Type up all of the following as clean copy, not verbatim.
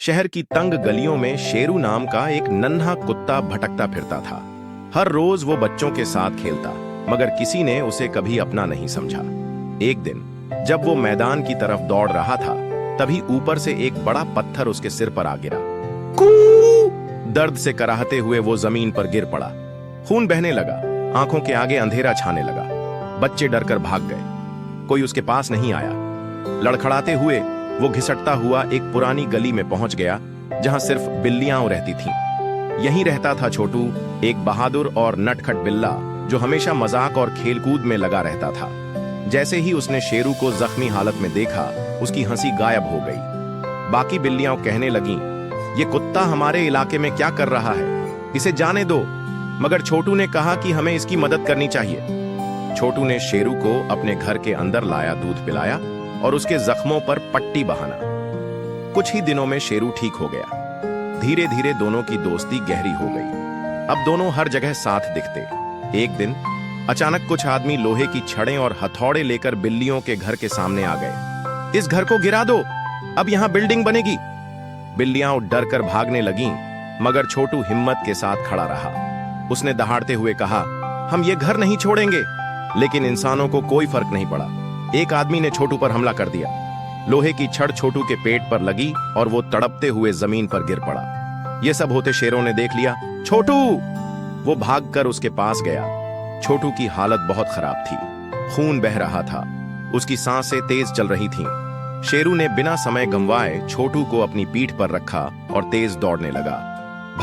शहर की तंग गलियों में शेरू नाम का एक नन्हा कुत्ता भटकता फिरता था। हर रोज वो बच्चों के साथ खेलता, मगर किसी ने उसे कभी अपना नहीं समझा। एक दिन जब वो मैदान की तरफ दौड़ रहा था, तभी ऊपर से एक बड़ा पत्थर उसके सिर पर आ गिरा। कू! दर्द से कराहते हुए वो जमीन पर गिर पड़ा। खून बहने लगा, आंखों के आगे अंधेरा छाने लगा। बच्चे डरकर भाग गए। कोई उसके पास नहीं आया। लड़खड़ाते हुए वो घिसटता हुआ एक पुरानी गली में पहुंच गया, जहां सिर्फ बिल्लियां रहती थीं। यहीं रहता था छोटू, एक बहादुर और नटखट बिल्ला जो हमेशा मजाक और खेलकूद में लगा रहता था। जैसे ही उसने शेरू को जख्मी हालत में देखा, उसकी हंसी गायब हो गई। बाकी बिल्लियां कहने लगीं, ये कुत्ता हमारे इलाके में क्या कर रहा है, इसे जाने दो। मगर छोटू ने कहा कि हमें इसकी मदद करनी चाहिए। छोटू ने शेरू को अपने घर के अंदर लाया, दूध पिलाया और उसके जख्मों पर पट्टी बहाना। कुछ ही दिनों में शेरू ठीक हो गया। धीरे धीरे दोनों की दोस्ती गहरी हो गई। अब दोनों हर जगह साथ दिखते। एक दिन अचानक कुछ आदमी लोहे की छड़ें और हथौड़े लेकर बिल्लियों के घर के सामने आ गए। इस घर को गिरा दो, अब यहां बिल्डिंग बनेगी। बिल्लियां डर कर भागने लगीं, मगर छोटू हिम्मत के साथ खड़ा रहा। उसने दहाड़ते हुए कहा, हम ये घर नहीं छोड़ेंगे। लेकिन इंसानों को कोई फर्क नहीं पड़ा। एक आदमी ने छोटू पर हमला कर दिया। लोहे की छड़ छोटू के पेट पर लगी और वो तड़पते हुए जमीन पर गिर पड़ा। ये सब होते शेरों ने देख लिया। छोटू! वो भागकर उसके पास गया। छोटू की हालत बहुत खराब थी, खून बह रहा था, उसकी सांसें तेज चल रही थीं। शेरू ने बिना समय गंवाए छोटू को अपनी पीठ पर रखा और तेज दौड़ने लगा।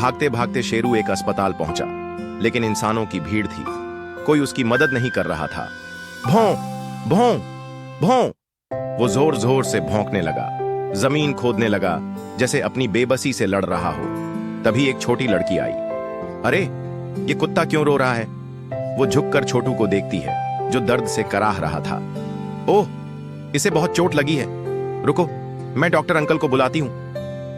भागते भागते शेरू एक अस्पताल पहुंचा, लेकिन इंसानों की भीड़ थी। कोई उसकी मदद नहीं कर रहा था। भौं भौं भौं! वो जोर जोर से भौंकने लगा, जमीन खोदने लगा, जैसे अपनी बेबसी से लड़ रहा हो। तभी एक छोटी लड़की आई। अरे, ये कुत्ता क्यों रो रहा है? वो झुककर छोटू को देखती है, जो दर्द से कराह रहा था। ओह, इसे बहुत चोट लगी है। रुको, मैं डॉक्टर अंकल को बुलाती हूं।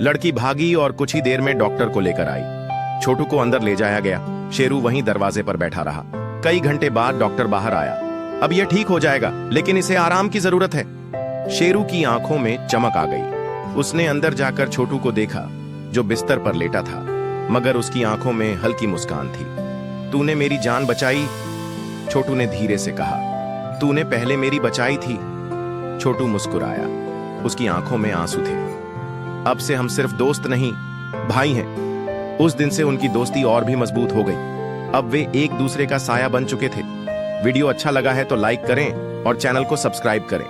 लड़की भागी और कुछ ही देर में डॉक्टर को लेकर आई। छोटू को अंदर ले जाया गया। शेरू वहीं दरवाजे पर बैठा रहा। कई घंटे बाद डॉक्टर बाहर आया। अब यह ठीक हो जाएगा, लेकिन इसे आराम की जरूरत है। शेरू की आंखों में चमक आ गई। उसने अंदर जाकर छोटू को देखा, जो बिस्तर पर लेटा था, मगर उसकी आंखों में हल्की मुस्कान थी। तूने मेरी जान बचाई, छोटू ने धीरे से कहा। तूने पहले मेरी बचाई थी। छोटू मुस्कुराया, उसकी आंखों में आंसू थे। अब से हम सिर्फ दोस्त नहीं, भाई हैं। उस दिन से उनकी दोस्ती और भी मजबूत हो गई। अब वे एक दूसरे का साया बन चुके थे। वीडियो अच्छा लगा है तो लाइक करें और चैनल को सब्सक्राइब करें।